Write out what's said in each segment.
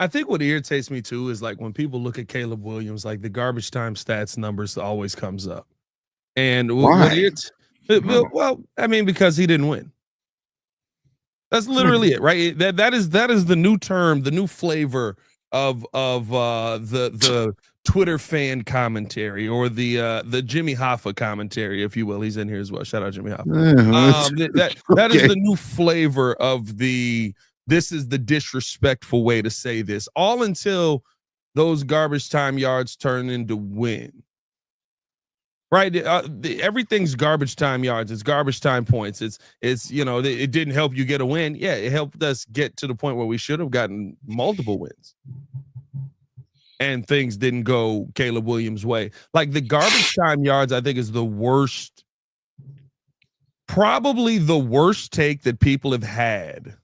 I think what irritates me too is like when people look at Caleb Williams, like the garbage time stats numbers always comes up. And what Why? it well, I mean, because he didn't win. That's literally it, right? That is the new term, the new flavor of the Twitter fan commentary or the Jimmy Hoffa commentary, if you will. He's in here as well. Shout out Jimmy Hoffa. That is Okay. the new flavor of the this is the disrespectful way to say this. All until those garbage time yards turn into win. Right, everything's garbage time yards. It's garbage time points. It's it didn't help you get a win. Yeah, it helped us get to the point where we should have gotten multiple wins, and things didn't go Caleb Williams' way. Like the garbage time yards, I think is the worst, probably the worst take that people have had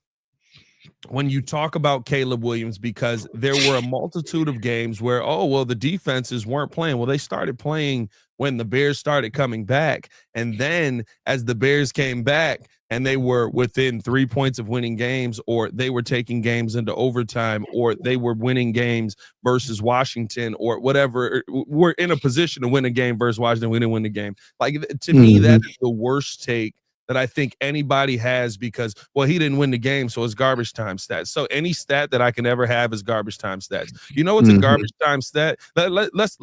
when you talk about Caleb Williams, because there were a multitude of games where, oh, well, the defenses weren't playing. Well, they started playing when the Bears started coming back. And then as the Bears came back and they were within 3 points of winning games, or they were taking games into overtime, or they were winning games versus Washington or whatever, we're in a position to win a game versus Washington. We didn't win the game. Like, to me, that is the worst take that I think anybody has, because, well, he didn't win the game, so it's garbage time stats. So any stat that I can ever have is garbage time stats. You know what's a garbage time stat? Let's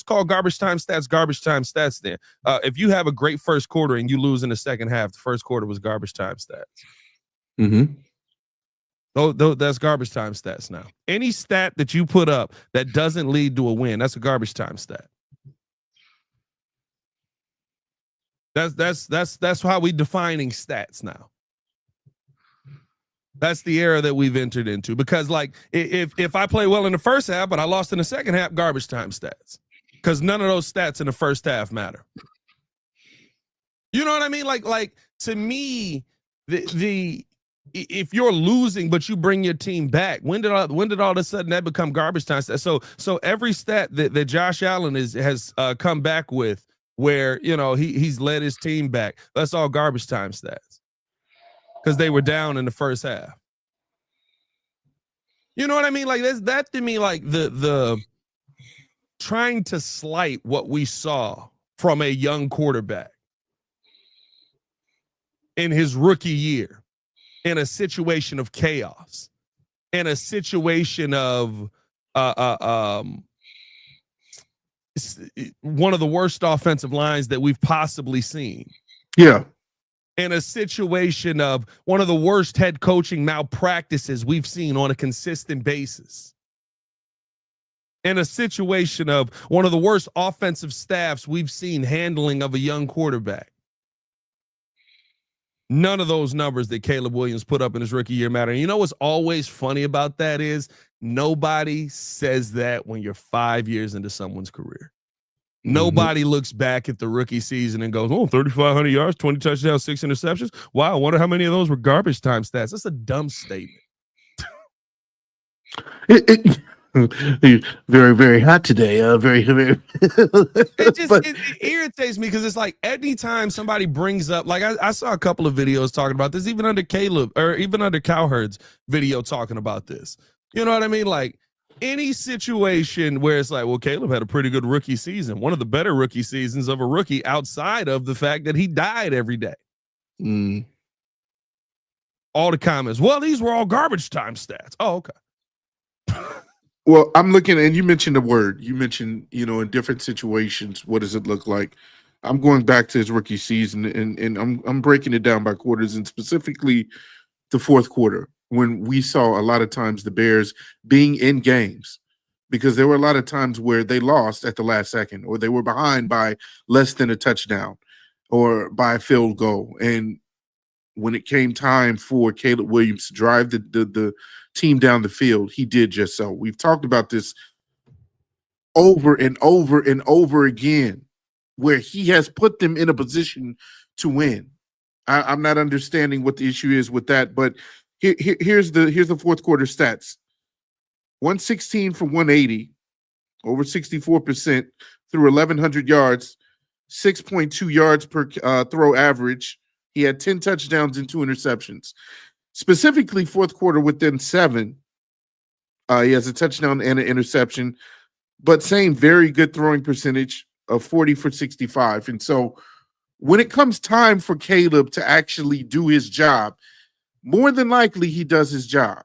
call garbage time stats then. If you have a great first quarter and you lose in the second half, the first quarter was garbage time stats. That's garbage time stats now. Any stat that you put up that doesn't lead to a win, that's a garbage time stat. That's how we defining stats now. That's the era that we've entered into, because like if I play well in the first half but I lost in the second half, garbage time stats, because none of those stats in the first half matter. You know what I mean? Like to me, the if you're losing but you bring your team back, when did all of a sudden that become garbage time stats? So every stat that Josh Allen has come back with, where he's led his team back, that's all garbage time stats, because they were down in the first half. You know what I mean? Like that to me, like the trying to slight what we saw from a young quarterback in his rookie year, in a situation of chaos, in a situation of one of the worst offensive lines that we've possibly seen. Yeah. In a situation of one of the worst head coaching malpractices we've seen on a consistent basis. In a situation of one of the worst offensive staffs we've seen handling of a young quarterback. None of those numbers that Caleb Williams put up in his rookie year matter. And you know what's always funny about that is nobody says that when you're 5 years into someone's career. Nobody looks back at the rookie season and goes, oh, 3,500 yards, 20 touchdowns, 6 interceptions. Wow, I wonder how many of those were garbage time stats. That's a dumb statement. Very, very hot today. Very. It irritates me, because it's like anytime somebody brings up, like I saw a couple of videos talking about this, even under Caleb or even under Cowherd's video talking about this. You know what I mean? Like any situation where it's like, well, Caleb had a pretty good rookie season, one of the better rookie seasons of a rookie, outside of the fact that he died every day. All the comments, well, these were all garbage time stats. Oh, okay. Well, I'm looking, and you mentioned the word. You mentioned, in different situations, what does it look like? I'm going back to his rookie season, and I'm breaking it down by quarters, and specifically the fourth quarter, when we saw a lot of times the Bears being in games, because there were a lot of times where they lost at the last second, or they were behind by less than a touchdown or by a field goal. And when it came time for Caleb Williams to drive the team down the field, he did just so. We've talked about this over and over and over again, where he has put them in a position to win. I'm not understanding what the issue is with that, but here's the fourth quarter stats: 116 for 180, over 64%, through 1,100 yards, 6.2 yards per throw average. He had 10 touchdowns and 2 interceptions. Specifically, fourth quarter within 7, He has a touchdown and an interception, but same very good throwing percentage of 40 for 65. And so when it comes time for Caleb to actually do his job, more than likely he does his job,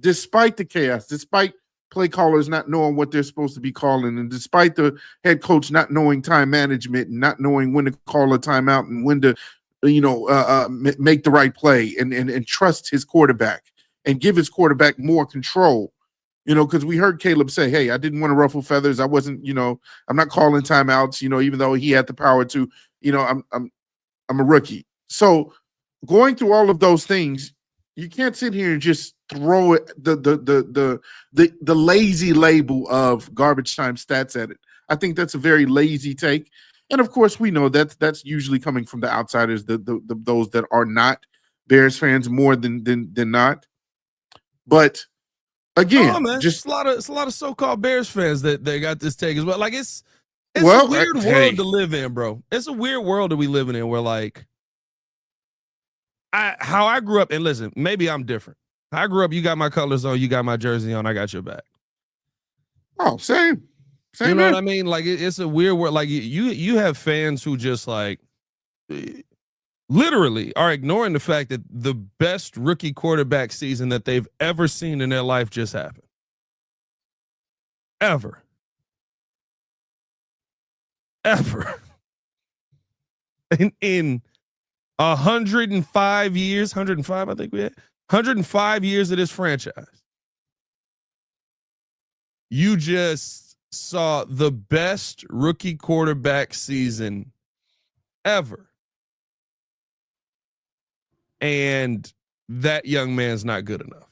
despite the chaos, despite play callers not knowing what they're supposed to be calling, and despite the head coach not knowing time management and not knowing when to call a timeout and when to, make the right play and trust his quarterback and give his quarterback more control. Because we heard Caleb say, "Hey, I didn't want to ruffle feathers. I wasn't, I'm not calling timeouts. Even though he had the power to, I'm a rookie." So going through all of those things, you can't sit here and just throw it, the lazy label of garbage time stats at it. I think that's a very lazy take, and of course we know that's usually coming from the outsiders, those that are not Bears fans more than not. But again, it's a lot of so-called Bears fans that they got this take as well. Like it's a weird world to live in, bro. It's a weird world that we living in where like how I grew up, and listen, maybe I'm different. I grew up, you got my colors on, you got my jersey on, I got your back. Oh, same. You know what I mean? Like it's a weird world. Like you have fans who just like literally are ignoring the fact that the best rookie quarterback season that they've ever seen in their life just happened. Ever. In 105 years, 105, I think we had 105 years of this franchise. You just saw the best rookie quarterback season ever. And that young man's not good enough.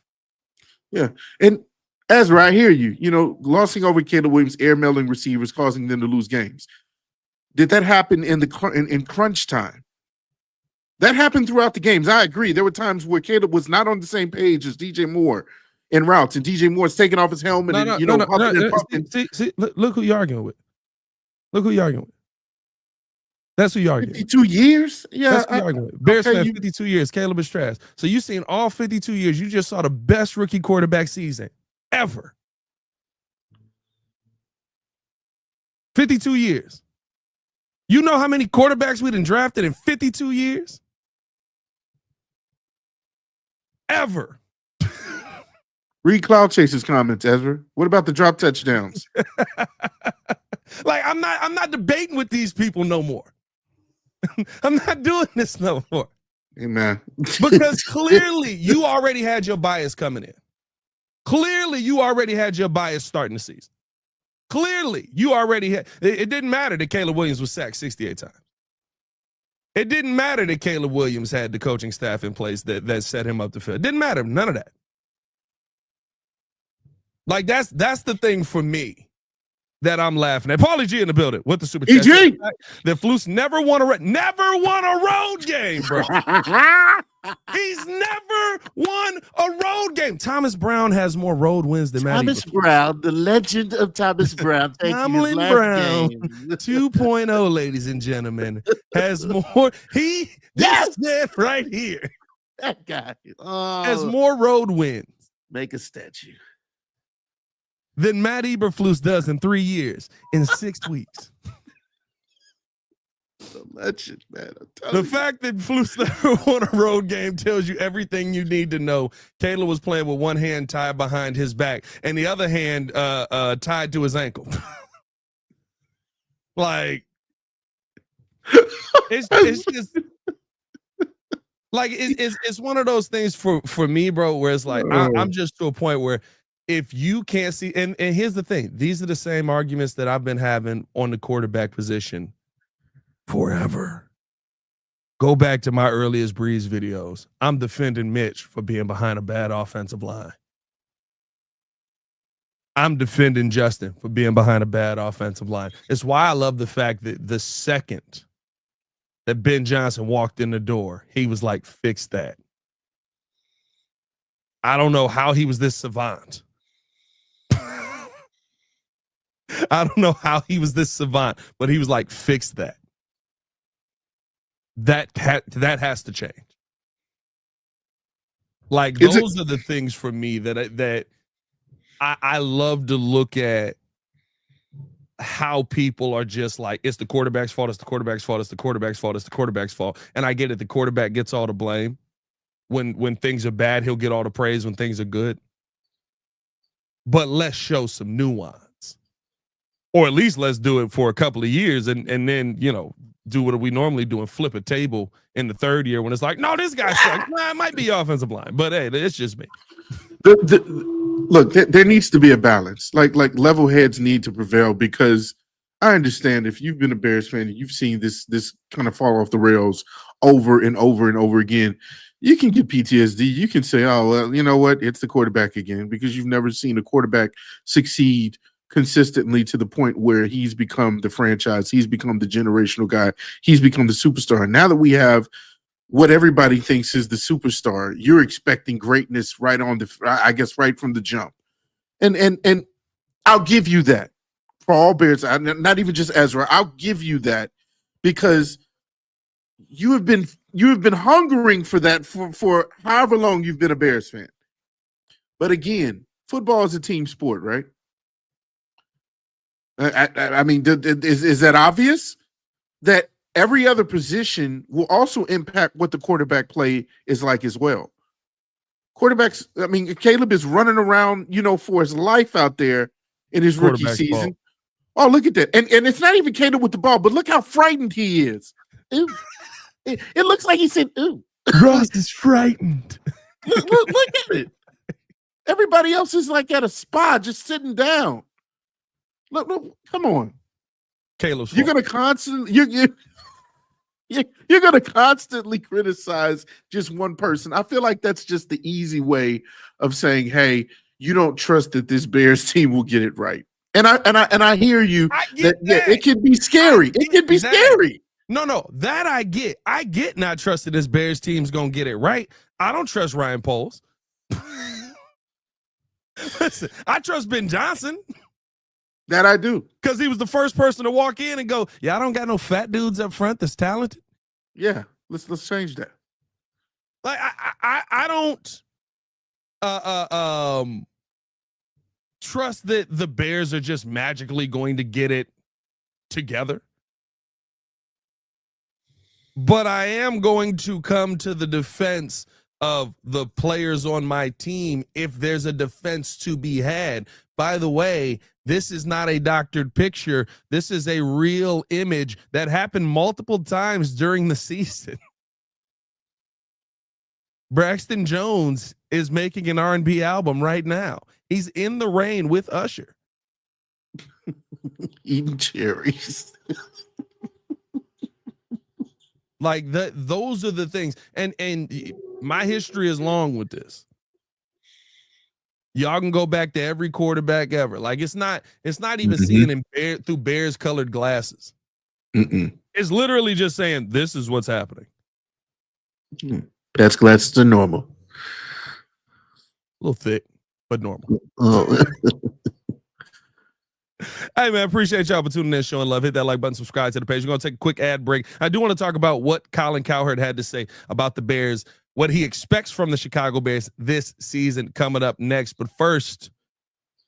Yeah. And Ezra, I hear you. Glossing over Caleb Williams, air-mailing receivers, causing them to lose games. Did that happen in crunch time? That happened throughout the games. I agree. There were times where Caleb was not on the same page as DJ Moore in routes, and DJ Moore's taking off his helmet puffing. See, look who you're arguing with. That's who you're arguing with. 52 years? Yeah. That's who you're arguing with. Bears fan, 52 years. Caleb is trash. So you seen all 52 years. You just saw the best rookie quarterback season ever. 52 years. You know how many quarterbacks we done drafted in 52 years? Ever. Read Cloud Chaser's comments, Ezra. What about the drop touchdowns? Like I'm not debating with these people no more. I'm not doing this no more. Hey, man. Because clearly you already had your bias coming in. Clearly you already had your bias starting the season. Clearly you already had. It didn't matter that Caleb Williams was sacked 68 times. It didn't matter that Caleb Williams had the coaching staff in place that set him up to fail. It didn't matter. None of that. Like that's the thing for me that I'm laughing at. Paulie G in the building with the super chat. That Flus never won a road game, bro. He's never won a road game. Thomas Brown has more road wins than Matt Thomas Brown, the legend of Thomas Brown. Tomlin Brown 2.0, ladies and gentlemen, has more. This right here. That guy has more road wins. Make a statue. Than Matt Eberflus does in 3 years, in 6 weeks. The legend, man. The fact that Flus never won a road game tells you everything you need to know. Taylor was playing with one hand tied behind his back and the other hand tied to his ankle. Like, it's just like it's one of those things for me, bro, where it's like I'm just to a point where if you can't see, and here's the thing, these are the same arguments that I've been having on the quarterback position forever. Go back to my earliest Breeze videos. I'm defending Mitch for being behind a bad offensive line. I'm defending Justin for being behind a bad offensive line. It's why I love the fact that the second that Ben Johnson walked in the door, he was like, fix that. I don't know how he was this savant. I don't know how he was this savant, but he was like, fix that. That has to change. Like those are the things for me that I love to look at how people are just like, it's the quarterback's fault, it's the quarterback's fault, it's the quarterback's fault, it's the quarterback's fault. And I get it, the quarterback gets all the blame. When things are bad, he'll get all the praise when things are good. But let's show some nuance. Or at least let's do it for a couple of years and then, do what we normally do and flip a table in the third year when it's like, no, this guy sucks. Nah, it might be offensive line, but hey, it's just me. Look, there needs to be a balance. Like level heads need to prevail, because I understand if you've been a Bears fan and you've seen this kind of fall off the rails over and over and over again, you can get PTSD. You can say, oh, well, you know what? It's the quarterback again, because you've never seen a quarterback succeed consistently to the point where he's become the franchise. He's become the generational guy. He's become the superstar. And now that we have what everybody thinks is the superstar, you're expecting greatness right from the jump. And I'll give you that for all Bears, not even just Ezra. I'll give you that, because you have been hungering for that for however long you've been a Bears fan. But again, football is a team sport, right? I mean, is that obvious? That every other position will also impact what the quarterback play is like as well. Quarterbacks, I mean, Caleb is running around, for his life out there in his rookie season. Ball. Oh, look at that. And it's not even Caleb with the ball, but look how frightened he is. It looks like he said, ooh. Ross is frightened. Look at it. Everybody else is like at a spa, just sitting down. Look, come on. Caleb's You're going to constantly you're going to constantly criticize just one person. I feel like that's just the easy way of saying, hey, you don't trust that this Bears team will get it right. And I hear you that. It can be scary. It can be scary. No, that I get. I get not trusting this Bears team's going to get it right. I don't trust Ryan Poles. Listen, I trust Ben Johnson. That I do. Because he was the first person to walk in and go, yeah, I don't got no fat dudes up front that's talented. Yeah, let's change that. Like I don't trust that the Bears are just magically going to get it together. But I am going to come to the defense of the players on my team if there's a defense to be had. By the way, this is not a doctored picture. This is a real image that happened multiple times during the season. Braxton Jones is making an R&B album right now. He's in the rain with Usher. Eating cherries. Like those are the things. And my history is long with this. Y'all can go back to every quarterback ever. Like it's not even seeing him through Bears colored glasses. It's literally just saying this is what's happening. Bears glasses are normal. A little thick, but normal. Oh. Hey, man, appreciate y'all for tuning in, showing love. Hit that like button, subscribe to the page. We're going to take a quick ad break. I do want to talk about what Colin Cowherd had to say about the Bears, what he expects from the Chicago Bears this season coming up next. But first,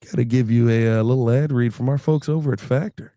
got to give you a little ad read from our folks over at Factor.